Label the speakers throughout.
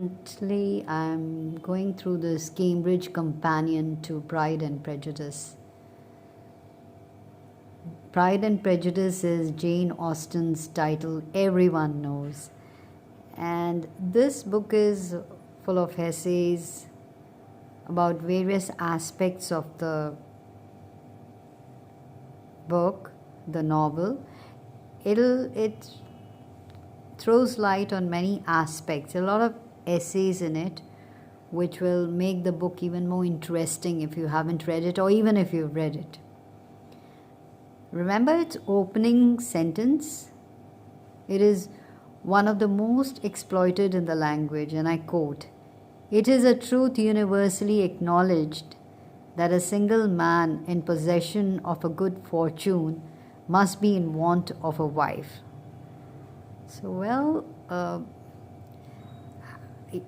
Speaker 1: Currently, I'm going through this Cambridge Companion to Pride and Prejudice. Pride and Prejudice is Jane Austen's title everyone knows. And this book is full of essays about various aspects of the book, the novel. It throws light on many aspects, a lot of essays in it, which will make the book even more interesting if you haven't read it or even if you've read it. Remember its opening sentence? It is one of the most exploited in the language, and I quote, "It is a truth universally acknowledged that a single man in possession of a good fortune must be in want of a wife." So,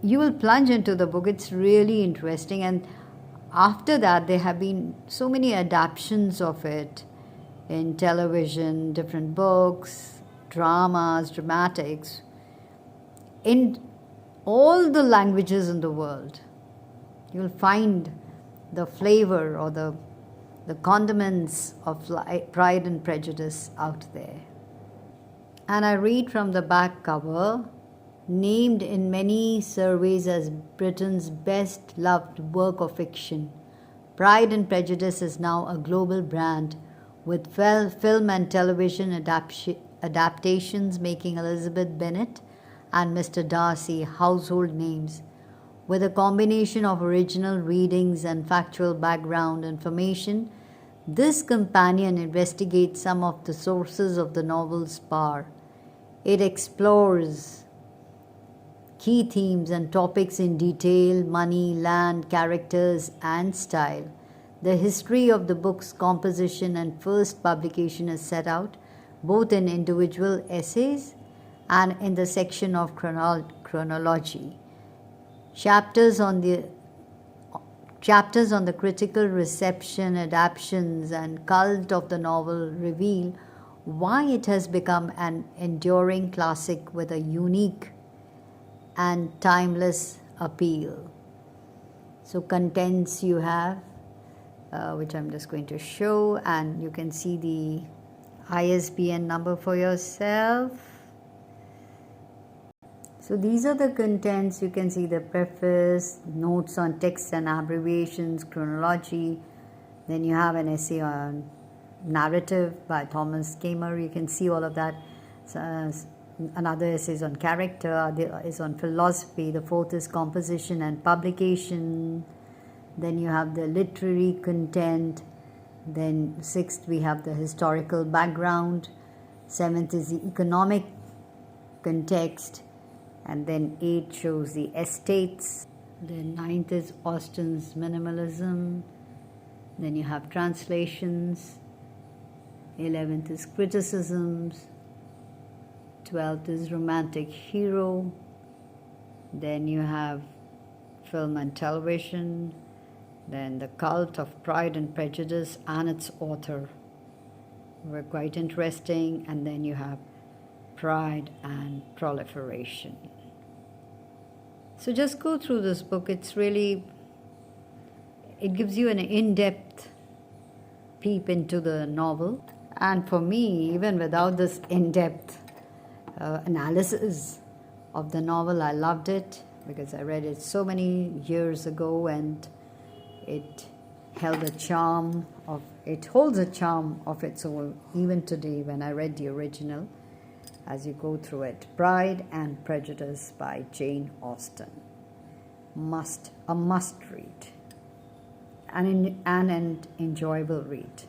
Speaker 1: you will plunge into the book. It's really interesting. And after that, there have been so many adaptations of it in television, different books, dramas, dramatics, in all the languages in the world. You'll find the flavor or the condiments of Pride and Prejudice out there. And I read from the back cover, named in many surveys as Britain's best loved work of fiction, Pride and Prejudice is now a global brand, with film and television adaptations making Elizabeth Bennet and Mr. Darcy household names. With a combination of original readings and factual background information, this companion investigates some of the sources of the novel's power. It explores key themes and topics in detail: money, land, characters, and style. The history of the book's composition and first publication is set out both in individual essays and in the section of chronology. Chapters on the critical reception, adaptations, and cult of the novel reveal why it has become an enduring classic with a unique and timeless appeal. So contents you have, which I'm just going to show, and you can see the ISBN number for yourself. So these are the contents. You can see the preface, notes on text and abbreviations, chronology. Then you have an essay on narrative by Thomas Kamer. You can see all of that. Another essay is on character, there is on philosophy. The fourth is composition and publication. Then you have the literary content. Then sixth, we have the historical background. Seventh is the economic context. And then eighth shows the estates. Then ninth is Austen's minimalism. Then you have translations. 11th is criticisms. 12th is romantic hero. Then you have film and television. Then the cult of Pride and Prejudice and its author were quite interesting. And then you have pride and proliferation. So just go through this book. It gives you an in-depth peep into the novel. And for me, even without this in-depth analysis of the novel, I loved it because I read it so many years ago, and it holds a charm of its own even today when I read the original. As you go through it, Pride and Prejudice by Jane Austen, a must read, and an enjoyable read.